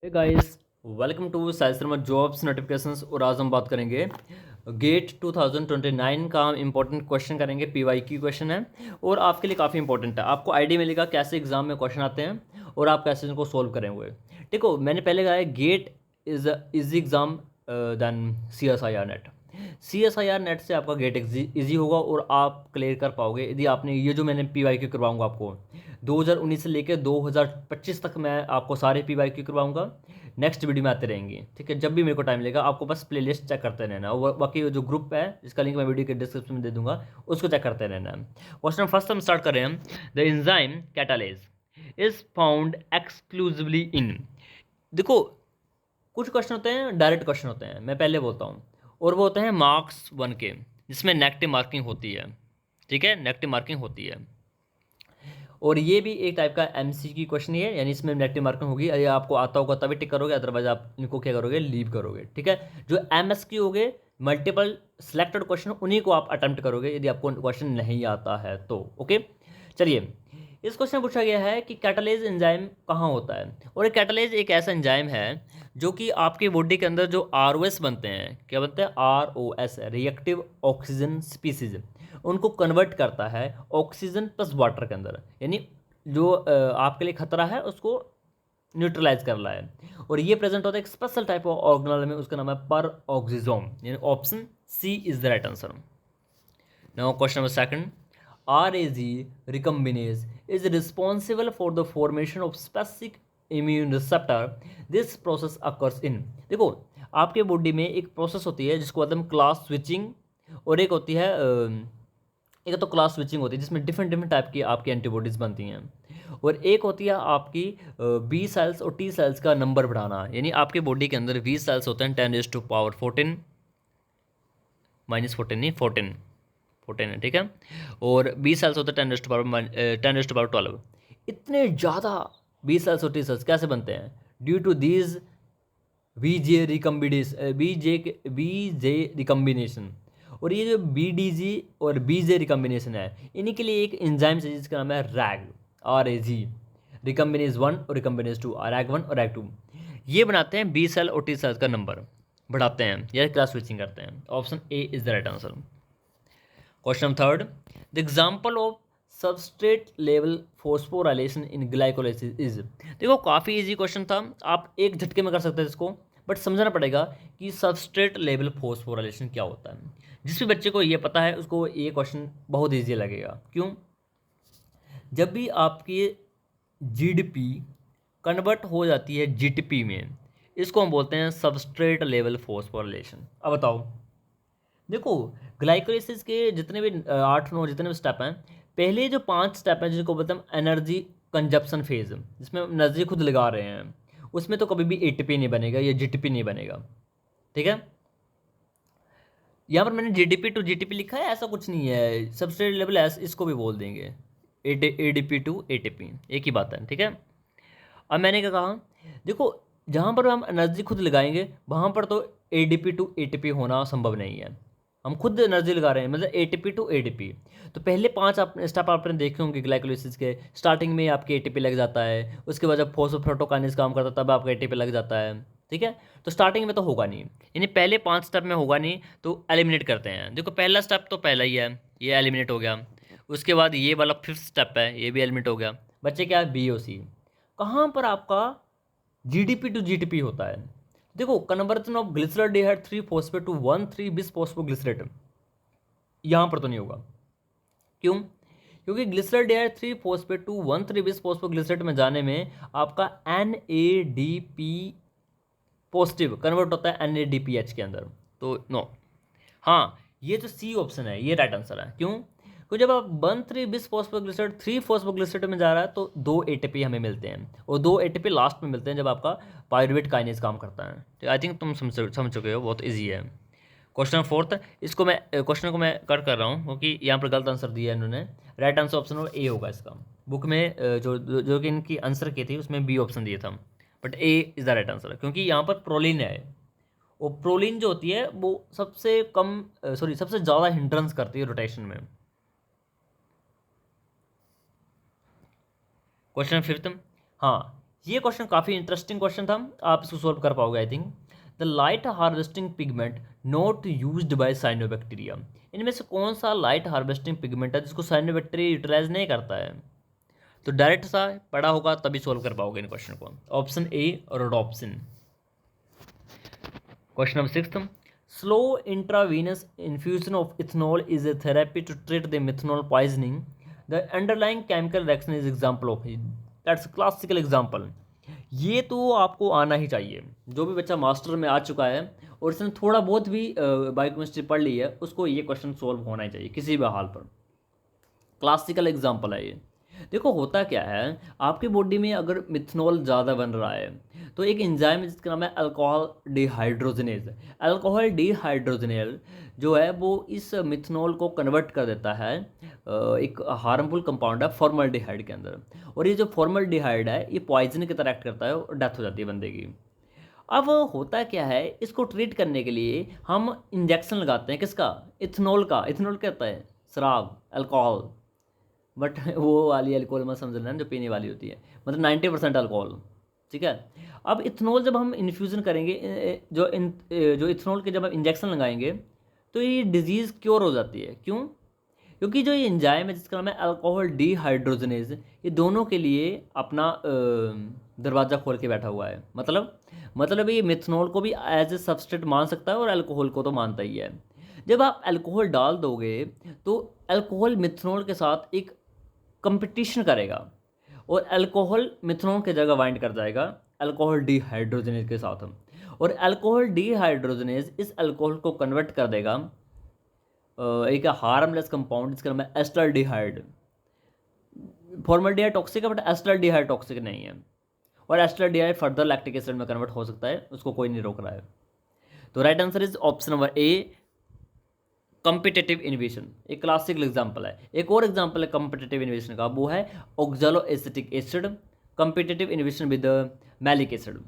Hey guys, welcome to Sai Sharma jobs notifications. और आज हम बात करेंगे गेट 2029 का। हम इंपॉर्टेंट क्वेश्चन करेंगे, पीवाई की क्वेश्चन है और आपके लिए काफ़ी इंपॉर्टेंट है। आपको आइडिया मिलेगा कैसे एग्जाम में क्वेश्चन आते हैं और आप कैसे इनको सोल्व करेंगे। देखो, मैंने पहले कहा है GATE is easy exam then CSIR NET. CSIR NET से आपका गेट इजी होगा और आप क्लियर कर पाओगे यदि आपने ये जो मैंने PYQ करवाऊंगा आपको 2019 से लेकर 2025 तक। मैं आपको सारे PYQ करवाऊंगा, नेक्स्ट वीडियो में आते रहेंगे। ठीक है, जब भी मेरे को टाइम लेगा आपको बस प्लेलिस्ट चेक करते रहना और बाकी जो ग्रुप है जिसका लिंक मैं वीडियो के डिस्क्रिप्शन में दे दूंगा उसको चेक करते रहना। क्वेश्चन फर्स्ट हम स्टार्ट कर रहे हैं। The enzyme catalase is found exclusively in. देखो, कुछ क्वेश्चन होते हैं डायरेक्ट क्वेश्चन होते हैं, मैं पहले बोलता हूँ, और वो होते हैं मार्क्स 1 के, जिसमें नेगेटिव मार्किंग होती है। ठीक है, नेगेटिव मार्किंग होती है और ये भी एक टाइप का MCQ क्वेश्चन ही है, यानी इसमें नेगेटिव मार्किंग होगी। अगर आपको आता होगा तभी टिक करोगे, अदरवाइज आप इनको क्या करोगे, लीव करोगे। ठीक है, जो MSQ हो गए, मल्टीपल सिलेक्टेड क्वेश्चन, उन्हीं को आप अटेम्प्ट करोगे यदि आपको क्वेश्चन नहीं आता है तो। ओके, चलिए, इस क्वेश्चन में पूछा गया है कि कैटालेज एंजाइम कहाँ होता है। और कैटालेज एक ऐसा एंजाइम है जो कि आपकी बॉडी के अंदर जो ROS बनते हैं, क्या बनते हैं, ROS, रिएक्टिव ऑक्सीजन स्पीसीज, उनको कन्वर्ट करता है ऑक्सीजन प्लस वाटर के अंदर, यानी जो आपके लिए खतरा है उसको न्यूट्रलाइज कर रहा है। और ये प्रेजेंट होता है एक स्पेशल टाइप ऑफ ऑर्गेनल में, उसका नाम है पर ऑक्सीजोम, यानी option C is the right answer. Now question number second, RAG recombinase is responsible for the formation of specific immune receptor. This process occurs in, देखो, आपके बॉडी में एक प्रोसेस होती है जिसको कहते हैं क्लास स्विचिंग, और एक होती है एक तो क्लास स्विचिंग होती है जिसमें डिफरेंट डिफरेंट टाइप की आपकी एंटीबॉडीज़ बनती हैं, और एक होती है आपकी B सेल्स और T सेल्स का नंबर बढ़ाना। यानी आपके बॉडी के अंदर B सेल्स होते हैं 10⁻14 -14 नहीं 14 है। ठीक है, और 20 सेल्स होते हैं 10⁻12। इतने ज़्यादा 20 सेल्स और T सेल्स कैसे बनते हैं? Due to these BJ recombination. और ये जो BDG और BJ रिकम्बिनेशन है, इन्हीं के लिए एक एंजाइम है जिसका नाम है RAG, रिकम्बिनेज 1 और रिकम्बिनेज 2, RAG 1 और RAG 2। ये बनाते हैं B सेल और T सेल्स का नंबर बढ़ाते हैं या क्लास स्विचिंग करते हैं। Option A is the right answer. Question third, the example of substrate level phosphorylation in glycolysis is. देखो, काफ़ी इजी क्वेश्चन था, आप एक झटके में कर सकते हैं इसको, बट समझना पड़ेगा कि सबस्ट्रेट लेवल फॉस्फोराइलेशन क्या होता है। जिस भी बच्चे को ये पता है उसको ये क्वेश्चन बहुत ईजी लगेगा। क्यों? जब भी आपकी GDP कन्वर्ट हो जाती है GTP में, इसको हम बोलते हैं सबस्ट्रेट लेवल फॉस्फोराइलेशन। अब बताओ, देखो, ग्लाइकोलाइसिस के जितने भी 8-9 जितने भी स्टेप हैं, पहले जो 5 स्टेप हैं जिनको बोलते हैं एनर्जी कंजप्शन फेज, जिसमें हम एनर्जी खुद लगा रहे हैं, उसमें तो कभी भी ATP नहीं बनेगा या GTP नहीं बनेगा। ठीक है, यहाँ पर मैंने GDP टू GTP लिखा है, ऐसा कुछ नहीं है। सबस्ट्रेट लेवल इसको भी बोल देंगे ADP टू ATP, एक ही बात है। ठीक है, अब मैंने क्या कहा, देखो, जहाँ पर हम एनर्जी खुद लगाएंगे वहाँ पर तो ADP टू ATP होना संभव नहीं है। हम खुद एनर्जी लगा रहे हैं, मतलब ATP टू ADP। तो पहले 5 आप स्टेप आपने देखे होंगे ग्लाइकोलाइसिस के, स्टार्टिंग में आपके ATP लग जाता है, उसके बाद जब फॉस्फोप्रोटोकाइनेज काम करता है तब आपका ATP लग जाता है। ठीक है, तो स्टार्टिंग में तो होगा नहीं, यानी पहले 5 स्टेप में होगा नहीं, तो एलिमिनेट करते हैं। देखो, पहला स्टेप तो पहला ही है, ये एलिमिनेट हो गया। उसके बाद ये वाला 5th स्टेप है, ये भी एलिमिनेट हो गया। बच्चे क्या है, B और C। कहाँ पर आपका GDP टू GTP होता है? देखो, conversion of glyceraldehyde 3 phosphate to 1,3 bis phosphoglycerate, यहाँ पर तो नहीं होगा। क्यों? क्योंकि glyceraldehyde 3 phosphate to 1,3 bis phosphoglycerate में जाने में आपका NADP पॉजिटिव कन्वर्ट होता है NADPH के अंदर, तो नो। हाँ, ये जो C ऑप्शन है ये राइट आंसर है। क्यों? क्योंकि जब आप 1,3 बिस फॉस्फोग्लिसरेट 3 फॉस्फोग्लिसरेट में जा रहा है तो 2 ATP हमें मिलते हैं, और 2 ATP लास्ट में मिलते हैं जब आपका पायरुवेट काइनेज काम करता है। तो आई थिंक तुम समझ चुके हो, बहुत ईजी है। क्वेश्चन फोर्थ, इसको मैं क्वेश्चन को मैं कट कर रहा हूँ क्योंकि यहाँ पर गलत आंसर दिया है इन्होंने। राइट आंसर ऑप्शन A होगा इसका। बुक में जो कि इनकी आंसर की थी उसमें B ऑप्शन दिया था, but A is the right answer, क्योंकि यहाँ पर प्रोलिन है, और प्रोलिन जो होती है वो सबसे कम सबसे ज़्यादा हिंड्रेंस करती है रोटेशन में। क्वेश्चन फिफ्थ, हाँ, ये क्वेश्चन काफ़ी इंटरेस्टिंग क्वेश्चन था, आप इसको सोल्व कर पाओगे I think. The light harvesting pigment not used by cyanobacteria, इनमें से कौन सा लाइट हार्वेस्टिंग पिगमेंट है जिसको साइनोबैक्टीरिया यूटिलाइज नहीं करता है? तो डायरेक्ट सा पढ़ा होगा तभी सोल्व कर पाओगे इन क्वेश्चन को। Option A rhodopsin. Question number 6, slow intravenous infusion of ethanol is a therapy to treat the methanol poisoning, the underlying chemical reaction is example of, that's classical example. ये तो आपको आना ही चाहिए, जो भी बच्चा मास्टर में आ चुका है और इसने थोड़ा बहुत भी बायोकेमिस्ट्री पढ़ ली है उसको ये क्वेश्चन सोल्व होना ही चाहिए किसी भी हाल पर। क्लासिकल एग्जाम्पल है ये। देखो होता क्या है, आपकी बॉडी में अगर मिथनॉल ज़्यादा बन रहा है तो एक एंजाइम है जिसका नाम है अल्कोहल डिहाइड्रोजनेज। अल्कोहल डिहाइड्रोजनेज जो है वो इस मिथनॉल को कन्वर्ट कर देता है एक हार्मफुल कंपाउंड है फॉर्मल्डिहाइड के अंदर, और ये जो फॉर्मल्डिहाइड है ये पॉइजन की तरह एक्ट करता है और डेथ हो जाती है बंदे की। अब होता क्या है, इसको ट्रीट करने के लिए हम इंजेक्शन लगाते हैं किसका? इथेनॉल का। इथेनॉल क्या होता है? शराब, अल्कोहल, बट वो वाली अल्कोहल मत समझ लेना जो पीने वाली होती है, मतलब 90% अल्कोहल, ठीक है। अब इथेनॉल जब हम इन्फ्यूज़न करेंगे जो इथेनॉल के जब हम इंजेक्शन लगाएंगे तो ये डिजीज़ क्योर हो जाती है। क्यों? क्योंकि जो ये एंजाइम है जिसका नाम है अल्कोहल डिहाइड्रोजनेज, ये दोनों के लिए अपना दरवाज़ा खोल के बैठा हुआ है। मतलब ये मिथनॉल को भी एज ए सबस्ट्रेट मान सकता है और अल्कोहल को तो मानता ही है। जब आप अल्कोहल डाल दोगे तो अल्कोहल मिथनॉल के साथ एक कंपटीशन करेगा और अल्कोहल मिथनॉल की जगह बाइंड कर जाएगा अल्कोहल डिहाइड्रोजनेज के साथ, और अल्कोहल डिहाइड्रोजनेज इस अल्कोहल को कन्वर्ट कर देगा एक हार्मलेस कंपाउंड जिसका नाम है एस्टल्डिहाइड। फॉर्मल्डिहाइड टॉक्सिक है बट एस्टल्डिहाइड टॉक्सिक नहीं है, और एस्टल्डिहाइड फर्दर लैक्टिक एसिड में कन्वर्ट हो सकता है, उसको कोई नहीं रोक रहा है। तो right answer is option number A, competitive inhibition. एक क्लासिकल एग्जांपल है। एक और एग्जांपल है कॉम्पिटेटिव इन्हिबिशन का, वो है oxaloacetic acid competitive inhibition with malic acid,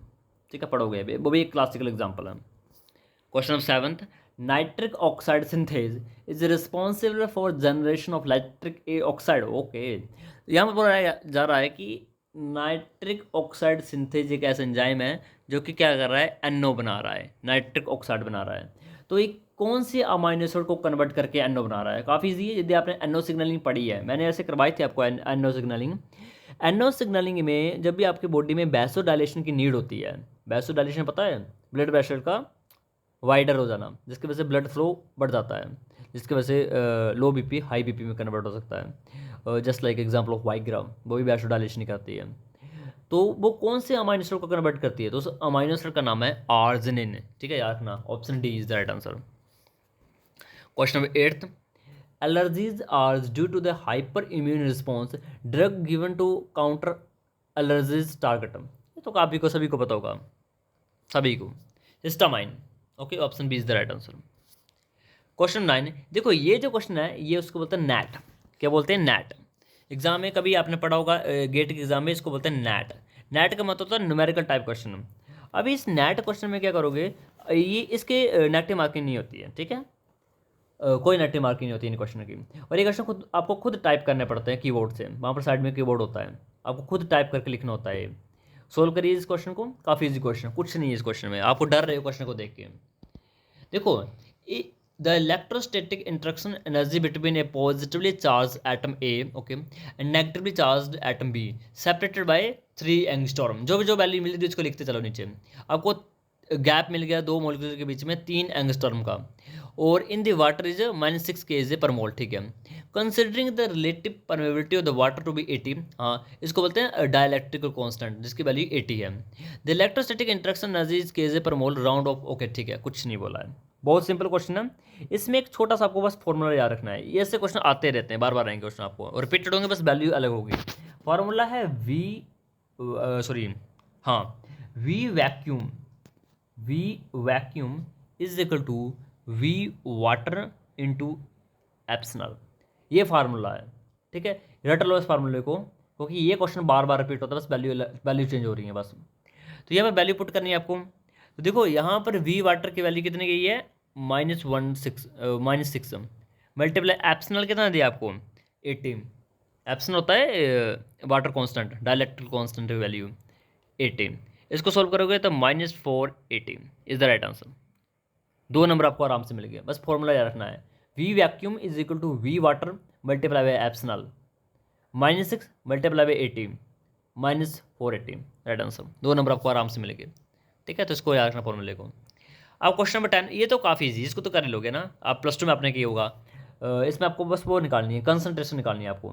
ठीक है, पढ़ोगे अभी, वो भी एक क्लासिकल एग्जांपल है। Question number 7, nitric oxide synthase is responsible for generation of nitric oxide. Okay, यहाँ पर बोला जा रहा है कि नाइट्रिक ऑक्साइड सिंथेज एक ऐसा एंजाइम है जो कि क्या कर रहा है? NO बना रहा है, नाइट्रिक ऑक्साइड बना रहा है। तो एक कौन सी अमाइनो एसिड को कन्वर्ट करके NO बना रहा है? काफ़ी ईजी है, यदि आपने NO सिग्नलिंग पढ़ी है, मैंने ऐसे करवाई थी आपको NO सिग्नलिंग। NO सिग्नलिंग में जब भी आपकी बॉडी में वैसोडाइलेशन की नीड होती है, वैसोडाइलेशन पता है? ब्लड प्रेशर का वाइडर हो जाना, जिसकी वजह से ब्लड फ्लो बढ़ जाता है, जिसकी वजह से लो बीपी हाई बीपी में कन्वर्ट हो सकता है। Just like example of Viagra, वो भी वैसोडाइलेशन ही करती है। तो वो कौन से अमाइनो एसिड को कन्वर्ट करती है? तो उस अमाइनो एसिड का नाम है आर्जिनिन, ठीक है, याद रखना। Option D is the right answer. Question number 8, allergies are due to the hyper immune response, drug given to counter allergies target. तो काफ़ी को सभी को पता होगा, सभी को, histamine. Okay, option B is the right answer. Question 9, देखो ये जो क्वेश्चन है ये उसको बोलते हैं नैट। क्या बोलते हैं? नैट। एग्जाम में कभी आपने पढ़ा होगा, गेट के एग्जाम में इसको बोलते हैं नैट। नैट का मतलब होता है न्यूमेरिकल टाइप क्वेश्चन। अभी इस नैट क्वेश्चन में क्या करोगे, ये इसके नेगेटिव मार्किंग नहीं होती है, ठीक है, कोई नेगेटिव मार्किंग नहीं होती है इन क्वेश्चन की। और ये क्वेश्चन खुद आपको खुद टाइप करने पड़ते हैं कीबोर्ड से, वहाँ पर साइड में कीबोर्ड होता है, आपको खुद टाइप करके लिखना होता है। सोल्व करिए इस क्वेश्चन को, काफ़ी इजी क्वेश्चन, कुछ नहीं है इस क्वेश्चन में, आपको डर रहे हो क्वेश्चन को देख के। देखो, the electrostatic interaction energy between A positively charge atom A, okay, and negatively charge atom be separated by 3 angstrom. जो वैल्यू मिल रही है उसको लिखते चलो नीचे। आपको गैप मिल गया 2 मॉलिक्यूल के बीच में 3 एंगस्ट्रॉम का, और in the water is -6 kJ पर मोल, ठीक है। Considering the relative permeability of the water to be 80, हाँ, इसको बोलते हैं डाइलेक्ट्रिकल कांस्टेंट जिसकी वैल्यू 80 है। The electrostatic interaction energy is kJ पर मोल राउंड ऑफ, ओके, ठीक है, कुछ नहीं बोला है, बहुत सिंपल क्वेश्चन है। इसमें एक छोटा सा आपको बस फॉर्मूला याद रखना है, ये ऐसे क्वेश्चन आते रहते हैं, बार बार आएंगे क्वेश्चन आपको और रिपीटेड होंगे, बस वैल्यू अलग होगी। फॉर्मूला है V vacuum is equal to V water into epsilon, ये फार्मूला है, ठीक है। रट लो इस फार्मूले को, क्योंकि ये क्वेश्चन बार बार रिपीट होता है, बस वैल्यू चेंज हो रही है बस। तो यहाँ पर वैल्यू पुट करनी है आपको। तो देखो यहाँ पर वी वाटर की वैल्यू कितनी गई है? -6 मल्टीप्लाई एप्सनल कितना दिया आपको? 80। एप्सनल होता है वाटर कांस्टेंट, डाइलेक्ट्रिक कांस्टेंट की वैल्यू, 80। इसको सॉल्व करोगे तो -480 is the right answer. 2 number आपको आराम से मिल गया। बस फॉर्मूला याद रखना है, V vacuum is equal to V water multiply by epsilon -6 multiply by 80 -480 right answer. 2 number आपको आराम से मिल गए। ठीक है, तो इसको याद रखना फॉर्मूले को। अब क्वेश्चन नंबर 10, ये तो काफ़ी ईजी, इसको तो कर ही लोगे ना, आप +2 में आपने किया होगा। इसमें आपको बस वो निकालनी है, कंसंट्रेशन निकालनी है आपको।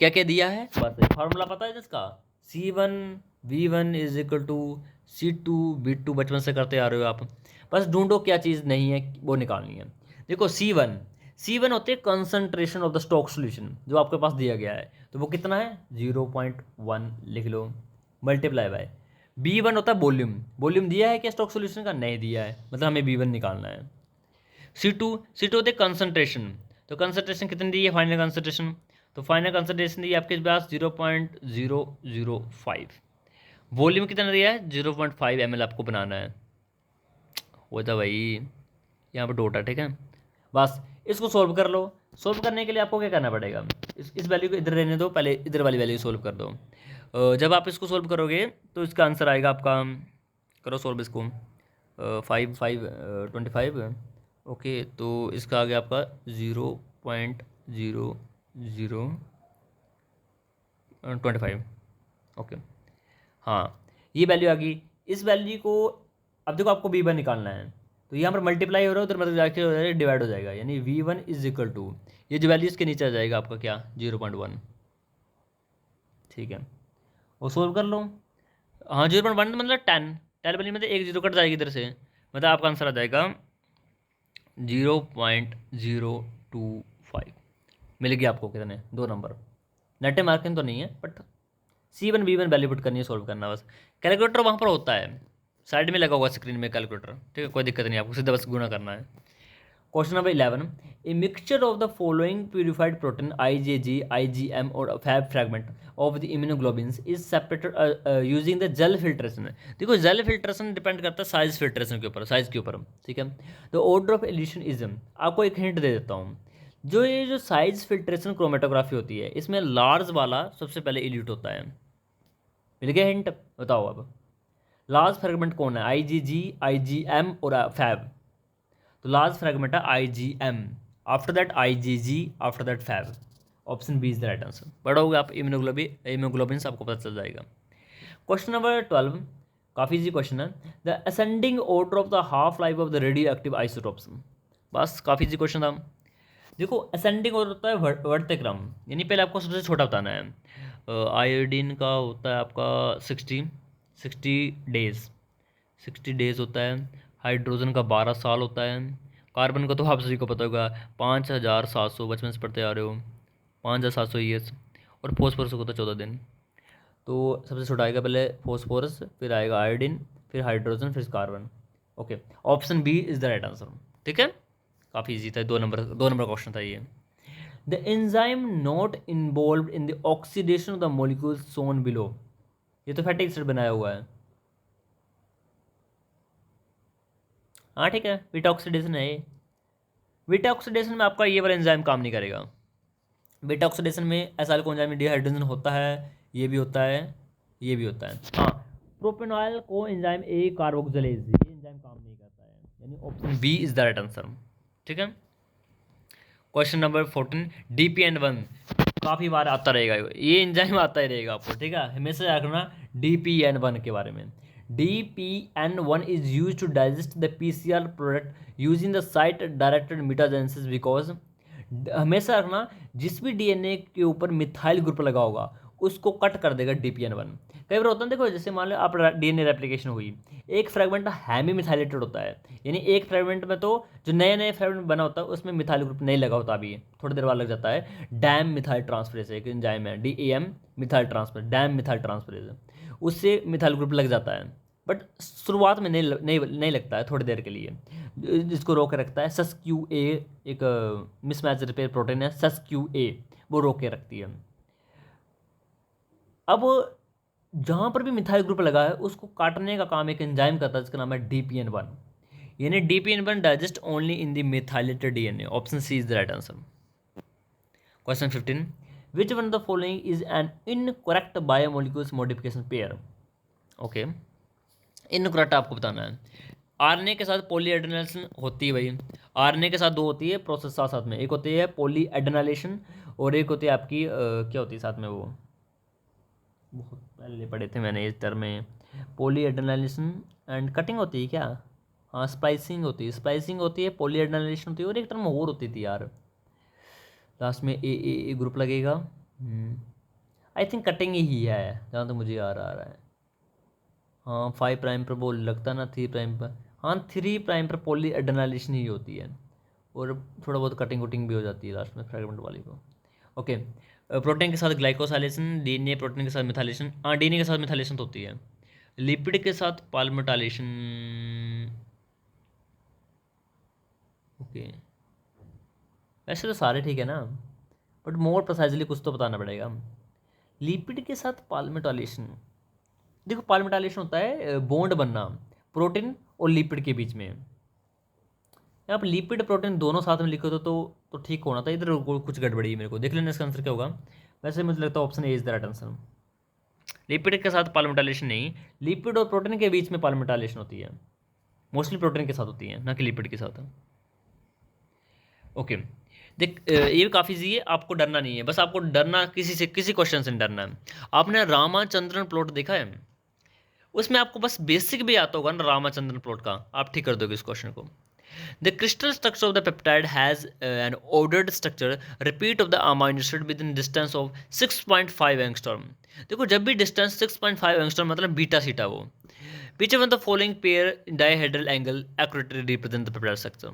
क्या क्या दिया है, बस फार्मूला पता है जिसका, C1V1 is equal to C2V2, बचपन से करते आ रहे हो आप। बस ढूंढो क्या चीज़ नहीं है वो निकालनी है। देखो C1 होते हैं concentration of the stock solution, जो आपके पास दिया गया है, तो वो कितना है 0.1 लिख लो, मल्टीप्लाई बाय B1 होता है वॉल्यूम दिया है क्या स्टॉक सोल्यूशन का, नहीं दिया है, मतलब हमें B1 निकालना है। C2 होते हैं कंसंट्रेशन, तो कंसंट्रेशन कितनी दी है फाइनल कंसंट्रेशन, तो फाइनल कंसंट्रेशन दी है आपके पास 0.005। वॉल्यूम कितना दिया है 0.5 ml आपको बनाना है, वो था भाई यहाँ पर डोटा। ठीक है, बस इसको सॉल्व कर लो। सॉल्व करने के लिए आपको क्या करना पड़ेगा, इस वैल्यू को इधर रहने दो, पहले इधर वाली वैल्यू सॉल्व कर दो। जब आप इसको सॉल्व करोगे तो इसका आंसर आएगा आपका, करो सॉल्व इसको, 5 ओके, तो इसका आ गया आपका 0.0025। ओके, हाँ ये वैल्यू आ गई। इस वैल्यू को अब देखो आपको V1 निकालना है, तो यहाँ पर मल्टीप्लाई हो रहा है, उधर मतलब जाके हो जाएगा डिवाइड हो जाएगा, यानी V1 इज इक्वल टू, ये जो वैल्यू इसके नीचे आ जाएगा आपका क्या 0.1। ठीक है, वो सोल्व कर लो। हाँ 0.1 मतलब 10 वाली मतलब 1 0 कट जाएगी इधर से, मतलब आपका आंसर आ जाएगा 0.025। मिल गया आपको कितने, 2 नंबर। नेटे मार्किंग तो नहीं है, बट C1V1 वैल्यू पुट करनी है, सॉल्व करना बस। कैलकुलेटर वहाँ पर होता है, साइड में लगा हुआ स्क्रीन में कैलकुलेटर। ठीक है, कोई दिक्कत नहीं, आपको सीधा बस गुणा करना है। Question number 11, a mixture of the following purified protein IgG, IgM और Fab fragment of the immunoglobulins is separated using the gel filtration. देखो जेल फिल्ट्रेशन डिपेंड करता है साइज फिल्ट्रेशन के ऊपर, साइज के ऊपर। ठीक है, तो ऑर्डर ऑफ एल्यूशन इज, आपको एक हिंट दे देता हूँ, जो साइज फिल्ट्रेशन क्रोमेटोग्राफी होती है, इसमें लार्ज वाला सबसे पहले इल्यूट होता है। मिल गया हिंट, बताओ अब लार्ज फ्रैगमेंट कौन है, IgG, IgM और फैब। तो लार्ज फ्रैगमेंट है IgM, after that IgG, after that Fab. Option B is the right answer. पढ़ोगे आप इम्यूनोग्लोबिन आपको पता चल जाएगा। क्वेश्चन नंबर 12, काफ़ी इजी क्वेश्चन है, the ascending order of the half life of the radio active isotopes. बस काफ़ी इजी क्वेश्चन था। देखो असेंडिंग ऑर्डर होता है बढ़ते क्रम, यानी पहले आपको सबसे छोटा बताना है। आयोडीन का होता है आपका 60 डेज होता है। हाइड्रोजन का 12 साल होता है। कार्बन का तो आप सभी को पता होगा 5700, बचपन से पढ़ते आ रहे हो, 5700 ईयर्स। और फॉस्फोरस का होता है 14 दिन। तो सबसे छोटा आएगा पहले फॉस्फोरस, फिर आएगा आयोडीन, फिर हाइड्रोजन, फिर carbon. Okay, option B is the right answer. ठीक है, काफ़ी इजी था, 2 नंबर क्वेश्चन था ये। The enzyme not involve in the oxidation of the molecule Son below, ये तो फैटी एसिड बनाया हुआ है। हाँ ठीक है, बीटा ऑक्सीडेशन है ये। बीटा ऑक्सीडेशन में आपका ये वाला एंजाइम काम नहीं करेगा। बीटा ऑक्सीडेशन में एसाइल कोएंजाइम में डिहाइड्रोजन होता है, ये भी होता है, ये भी होता है। हाँ, प्रोपेनॉइल को एंजाइम ए कार्बोक्सिलेज, ये एंजाइम काम नहीं करता है, यानी option B is the right answer. ठीक है, क्वेश्चन नंबर 14, DPN1 काफ़ी बार आता रहेगा, ये एंजाइम आता ही रहेगा आपको। ठीक है, हमेशा रखना DPN1 के बारे में। DPN1 is used to digest the PCR product using the site directed mutagenesis because, हमेशा रखना जिस भी DNA के ऊपर मिथाइल ग्रुप लगा होगा उसको कट कर देगा DPN1। कई बार होता है, देखो जैसे मान लो आप DNA रेप्लिकेशन हुई, एक फ्रेगमेंट हैमी मिथाइलेटेड होता है, यानी एक फ्रेगमेंट में तो जो नए फ्रेगमेंट बना होता है उसमें मिथाइल ग्रुप नहीं लगा होता, अभी थोड़ी देर बाद लग जाता है। डैम मिथाइल ट्रांसफरेज एक एंजाइम है, DAM methyl transferase, dam methyl transferase, उससे मिथाइल ग्रुप लग जाता है, बट शुरुआत में नहीं लगता है, थोड़ी देर के लिए। जिसको रोक के रखता है SUSQ-A, एक मिसमैच रिपेयर प्रोटीन है SUSQ-A, वो रोक के रखती है। अब जहाँ पर भी मिथाइल ग्रुप लगा है उसको काटने का काम एक एंजाइम करता है जिसका नाम है DPN1, यानी DPN1 digest only in the methylated DNA। Option C is the right answer. Question 15, which one of the following is an incorrect biomolecules modification pair. Okay, incorrect आपको बताना है। आरएनए के साथ पॉलीएडेनाइलेशन होती है भाई, आरएनए के साथ दो होती है प्रोसेस साथ साथ में, एक होती है पॉलीएडेनाइलेशन और एक होती है आपकी क्या होती है साथ में, वो बहुत पहले पढ़े थे मैंने इस टर्म में, पॉलीएडेनाइलेशन एंड कटिंग होती है क्या, हाँ स्प्लाइसिंग होती है, स्प्लाइसिंग होती है, पॉलीएडेनाइलेशन होती है और एक टर्म और होती थी यार, लास्ट में ए ग्रुप लगेगा। आई थिंक कटिंग ही है जहाँ तक मुझे याद आ रहा है। हाँ 5 प्राइम पर बोल लगता ना, 3 प्राइम पर, हाँ 3 प्राइम पर पॉली एडेनाइलेशन ही होती है और थोड़ा बहुत कटिंग वटिंग भी हो जाती है लास्ट में फ्रेगमेंट वाली को। ओके, प्रोटीन के साथ ग्लाइकोसाइलेशन, डीएनए प्रोटीन के साथ मिथाइलेशन, हाँ डीएनए के साथ मिथाइलेशन तो होती है, लिपिड के साथ पाल्मिटाइलेशन। ओके, वैसे तो सारे ठीक है ना, बट मोर प्रिसाइजली कुछ तो बताना पड़ेगा। लिपिड के साथ पाल्मिटाइलेशन, देखो पाल्मिटाइलेशन होता है बॉन्ड बनना प्रोटीन और लिपिड के बीच में। यहाँ पर लिपिड प्रोटीन दोनों साथ में लिखो तो ठीक होना था, इधर कुछ गड़बड़ी है, मेरे को देख लेना इसका आंसर क्या होगा। वैसे मुझे लगता है option A is the right answer. Lipid के साथ पाल्मिटाइलेशन नहीं, लिपिड और प्रोटीन के बीच में पाल्मिटाइलेशन होती है, मोस्टली प्रोटीन के साथ होती है ना कि लिपिड के साथ। ओके, देख ये भी काफ़ी ईजी है, आपको डरना नहीं है, बस आपको डरना किसी से, किसी क्वेश्चन से नहीं डरना है। आपने रामाचंद्रन प्लॉट देखा है, उसमें आपको बस बेसिक भी आता होगा ना रामाचंद्रन प्लॉट का, आप ठीक कर दोगे इस क्वेश्चन को। The crystal structure of the peptide has an ordered structure, repeat of the amino acid with in distance of 6.5 angstrom. देखो जब भी डिस्टेंस 6.5 एंगस्ट्रॉम मतलब बीटा सीटा वो, which one the following pair dihedral angle accurately represent the peptide structure.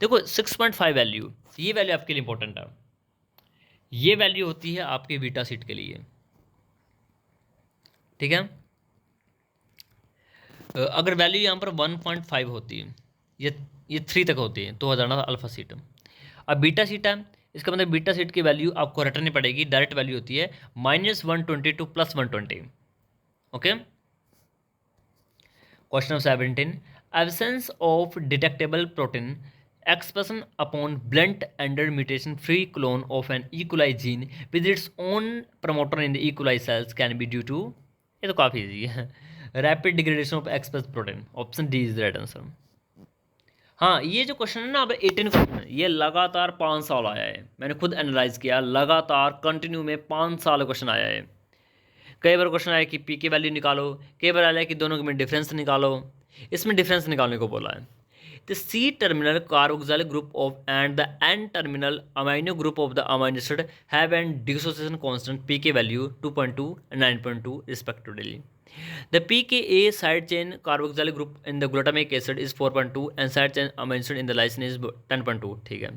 देखो 6.5 value, ये value आपके लिए इंपॉर्टेंट है, ये वैल्यू होती है आपके बीटा सीट के लिए, ठीक है। अगर वैल्यू यहाँ पर 1.5 होती है, ये 3 तक होती है तो हो जाना अल्फा सीट। अब बीटा सीट है, इसका मतलब बीटा सीट की वैल्यू आपको रटनी पड़ेगी, डायरेक्ट वैल्यू होती है -120 to +120। Okay, question 17, absence of detectable protein expression upon blunt ended mutation free clone of an E. coli gene with its own promoter in the E. coli cells can be due to, ये तो काफ़ी easy है, rapid degradation of express protein, option D is the right answer. हाँ ये जो question है ना, अब 18 क्वेश्चन, ये लगातार 5 साल आया है, मैंने खुद एनालाइज किया, लगातार कंटिन्यू में 5 साल क्वेश्चन आया है। कई बार क्वेश्चन आया कि पी की वैल्यू निकालो, कई बार आया कि दोनों में डिफरेंस निकालो, इसमें डिफरेंस निकालने को बोला है। The C-terminal carboxylic group of and the N-terminal amino group of the amino acid have an dissociation constant pK value 2.2 and 9.2 respectively. The pKa side chain carboxylic group in the glutamic acid is 4.2 and side chain amino acid in the lysine is 10.2, ठीक है।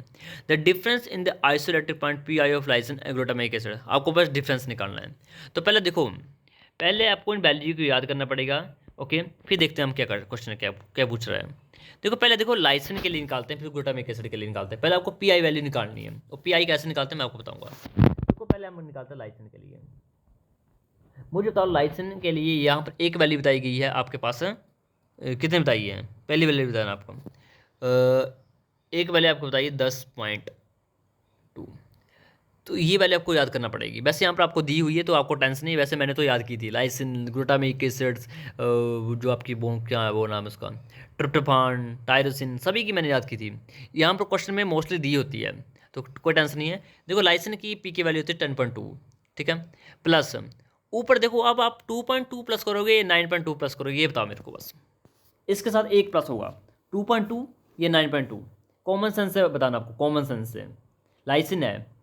The difference in the isolated point pi of lysine and glutamic acid, आपको बस difference निकालना है। तो पहले देखो, पहले आपको इन वैल्यू को याद करना पड़ेगा, ओके, फिर देखते हैं हम क्या कर, क्वेश्चन क्या क्या पूछ रहा है। देखो पहले देखो लाइसिन के लिए निकालते हैं, फिर ग्लूटामिक एसिड के लिए निकालते हैं। पहले आपको पीआई वैल्यू निकालनी है, और पीआई कैसे निकालते हैं मैं आपको बताऊंगा। देखो पहले हम निकालते हैं लाइसिन के लिए। मुझे बताओ लाइसिन के लिए यहाँ पर एक वैल्यू बताई गई है आपके पास, कितने बताई है, पहली वैल्यू बताना आपको, एक वैल्यू आपको बताइए 10.2, तो ये वैल्यू आपको याद करना पड़ेगी। वैसे यहाँ पर आपको दी हुई है तो आपको टेंशन नहीं, वैसे मैंने तो याद की थी, लाइसिन, ग्लूटामिक एसिड्स, जो आपकी वो क्या है वो नाम है उसका, ट्रिप्टोफान, टायरोसिन, सभी की मैंने याद की थी। यहाँ पर क्वेश्चन में मोस्टली दी होती है तो कोई टेंशन नहीं है। देखो लाइसिन की पी की वैल्यू होती है 10.2, ठीक है, प्लस ऊपर देखो अब आप 2.2 प्लस करोगे या 9.2 प्लस करोगे, ये बताओ मेरे को बस। इसके साथ एक प्लस होगा, 2.2 या 9.2, कॉमन सेंस से बताना आपको, कॉमन सेंस से। लाइसिन है,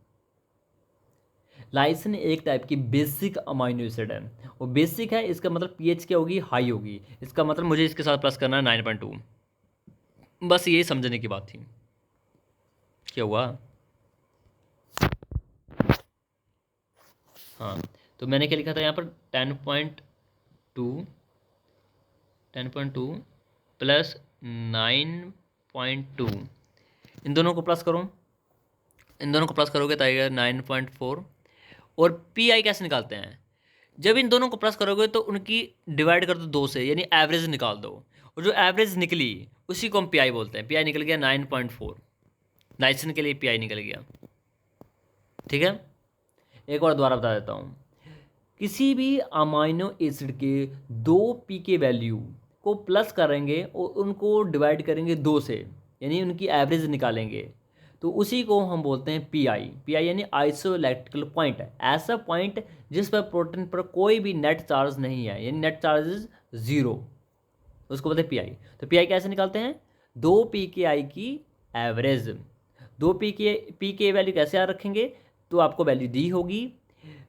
लाइसिन एक टाइप की बेसिक अमाइनो एसिड है, वो बेसिक है, इसका मतलब पीएच क्या होगी, हाई होगी, इसका मतलब मुझे इसके साथ प्लस करना है 9.2, बस ये समझने की बात थी। क्या हुआ, हाँ तो मैंने क्या लिखा था यहाँ पर 10.2 प्लस 9.2, इन दोनों को प्लस करो, इन दोनों को प्लस करोगे तो आएगा 9.4। और पी आई कैसे निकालते हैं, जब इन दोनों को प्लस करोगे तो उनकी डिवाइड कर दो 2 से, यानी एवरेज निकाल दो, और जो एवरेज निकली उसी को हम पी आई बोलते हैं। पी आई निकल गया 9.4, लाइसिन के लिए पी आई निकल गया, ठीक है। एक और दोबारा बता देता हूँ। किसी भी अमाइनो एसिड के 2 पी वैल्यू को प्लस करेंगे और उनको डिवाइड करेंगे 2 से, यानी उनकी एवरेज निकालेंगे, तो उसी को हम बोलते हैं पी आई यानी आइसोइलेक्ट्रिकल पॉइंट है। ऐसा पॉइंट जिस पर प्रोटीन पर कोई भी नेट चार्ज नहीं है, यानी नेट चार्ज इज 0, उसको बोलते हैं पी आई। तो पी आई कैसे निकालते हैं? 2 pKi की एवरेज। 2 pK वैल्यू कैसे याद रखेंगे? तो आपको वैल्यू दी होगी,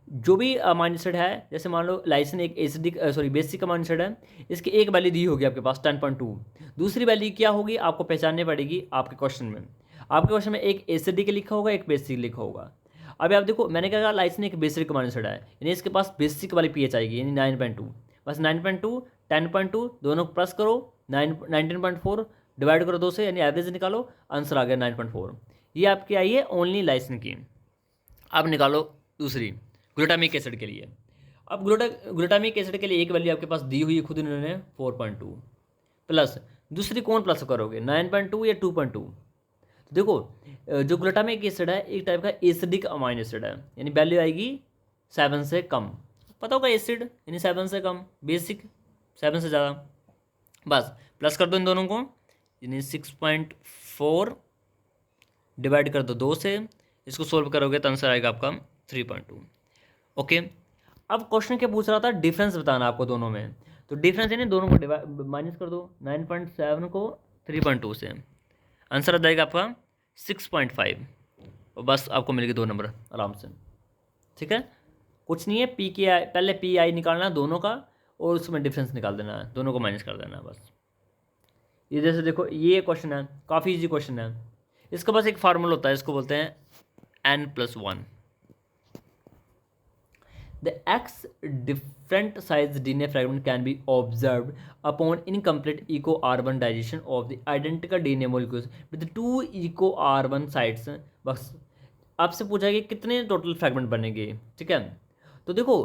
जो भी अमाइनो एसिड है, जैसे मान लो लाइसिन एक एसिडिक बेसिक अमाइनो एसिड है, इसकी एक वैल्यू दी होगी आपके पास 10.2, दूसरी वैल्यू क्या होगी आपको पहचाननी पड़ेगी आपके क्वेश्चन में। आपके क्वेश्चन में एक एसिडिक लिखा होगा, एक बेसिक लिखा होगा। अभी आप देखो, मैंने क्या कहा, लाइसिन एक बेसिक अमाइनो एसिड है, यानी इसके पास बेसिक वाली पीएच आएगी, यानी 9.2। बस 9.2 10.2 दोनों को प्लस करो, 19.4 डिवाइड करो 2 से, यानी एवरेज निकालो, आंसर आ गया 9.4। ये आपकी आई है ओनली लाइसिन की। अब निकालो दूसरी ग्लूटामिक एसिड के लिए। अब ग्लूटामिक एसिड के लिए एक वैल्यू आपके पास दी हुई है खुद इन्होंने 4.2, प्लस दूसरी कौन प्लस करोगे, 9.2 या 2.2? तो देखो, जो ग्लूटामिक एसिड है एक टाइप का एसिडिक अमाइनो एसिड है, यानी वैल्यू आएगी 7 से कम। पता होगा एसिड यानी 7 से कम, बेसिक 7 से ज़्यादा। बस प्लस कर दो इन दोनों को, यानी 6.4 डिवाइड कर दो 2 से, इसको सोल्व करोगे तो आंसर आएगा आपका 3.2। ओके, अब क्वेश्चन क्या पूछ रहा था, डिफरेंस बताना आपको दोनों में। तो डिफरेंस यानी दोनों को माइनस कर दो, 9.7 को 3.2 से, आंसर आ जाएगा आपका 6.5, और बस आपको मिल गए 2 नंबर आराम से। ठीक है, कुछ नहीं है, pKi पहले pI निकालना है दोनों का, और उसमें डिफरेंस निकाल देना है, दोनों को माइनस कर देना है बस। ये जैसे देखो, ये क्वेश्चन है, काफ़ी इजी क्वेश्चन है, इसका बस एक फार्मूला होता है, इसको बोलते हैं n+1। The X different size DNA fragment can be observed upon incomplete eco-R1 digestion of the identical DNA molecules with 2 eco-R1 sites। बस आपसे पूछा कि कितने टोटल फ्रैगमेंट बनेंगे। ठीक है, तो देखो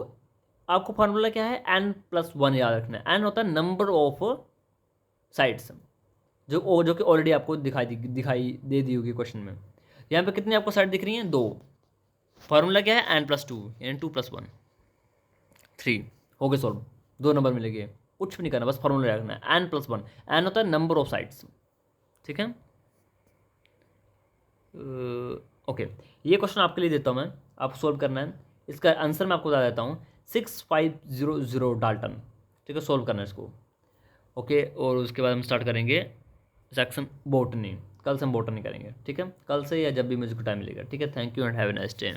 आपको फार्मूला क्या है, n+1 याद रखना है। n होता है नंबर ऑफ साइट्स, जो कि ऑलरेडी आपको दिखाई दे दी होगी क्वेश्चन में। यहाँ पे कितनी आपको साइड दिख रही हैं, 2। फार्मूला क्या है, n+2 यानी 2+1 3 हो गए सॉल्व, 2 नंबर मिलेंगे। कुछ भी नहीं करना, बस फॉर्मूला रखना है, n+1। n होता है नंबर ऑफ साइड्स। ठीक है, ओके, ये क्वेश्चन आपके लिए देता हूँ मैं, आप सॉल्व करना है। इसका आंसर मैं आपको बता देता हूँ, 6500 डाल्टन। ठीक है, सॉल्व करना है इसको। ओके, और उसके बाद हम स्टार्ट करेंगे सेक्शन बोटनी। कल से हम बोटनी करेंगे। ठीक है, कल से या जब भी मुझे टाइम मिलेगा। ठीक है, thank you and have a nice day.